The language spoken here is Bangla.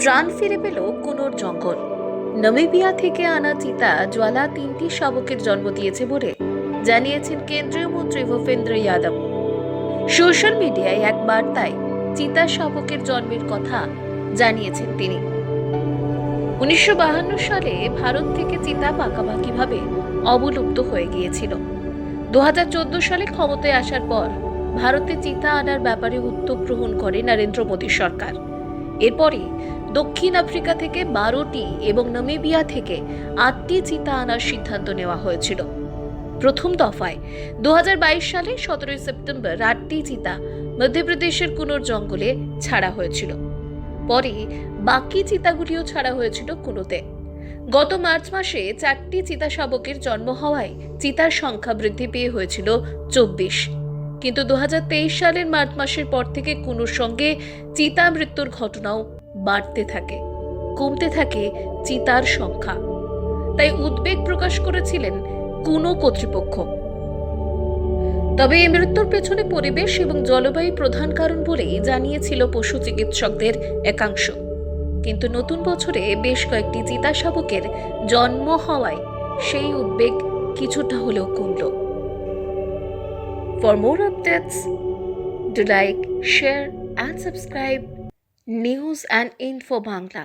প্রাণ ফিরে পেল কুনোর জঙ্গল। নামিবিয়া থেকে আনা চিতা জ্বালা 3টি শাবকের জন্ম দিয়েছে বলে জানিয়েছেন কেন্দ্রীয় মন্ত্রী ভূপেন্দ্র যাদব। সোশ্যাল মিডিয়ায় এক বার্তায় চিতা শাবকের জন্মের কথা জানিয়েছেন তিনি। 1952 সালে ভারত থেকে চিতা পাকাপাকিভাবে অবলুপ্ত হয়ে গিয়েছিল। 2014 সালে ক্ষমতায় আসার পর ভারতে চিতা আনার ব্যাপারে উদ্যোগ গ্রহণ করে নরেন্দ্র মোদী সরকার। এরপরে দক্ষিণ আফ্রিকা থেকে 12টি এবং নামিবিয়া থেকে 8টি চিতা আনার সিদ্ধান্ত নেওয়া হয়েছিল। প্রথম দফায় 2022 সালে 17 সেপ্টেম্বর 8টি চিতা মধ্যপ্রদেশের কুনোর জঙ্গলে ছাড়া হয়েছিল। পরে বাকি চিতাগুলিও ছাড়া হয়েছিল কুনোতে। গত মার্চ মাসে 4টি চিতা শাবকের জন্ম হওয়ায় চিতার সংখ্যা বৃদ্ধি পেয়ে হয়েছিল 24। কিন্তু 2023 সালের মার্চ মাসের পর থেকে কুনোর সঙ্গে চিতা মৃত্যুর ঘটনাও বাড়তে থাকে, কমতে থাকে চিতার সংখ্যা। তাই উদ্বেগ প্রকাশ করেছিলেন কুনো কর্তৃপক্ষ। তবে এই মৃত্যুর পেছনে পরিবেশ এবং জলবায়ু প্রধান কারণ বলেই জানিয়েছিল পশু চিকিৎসকদের একাংশ। কিন্তু নতুন বছরে বেশ কয়েকটি চিতা শাবকের জন্ম হওয়ায় সেই উদ্বেগ কিছুটা হলেও কমল। For more updates, do like, share and subscribe News and Info Bangla.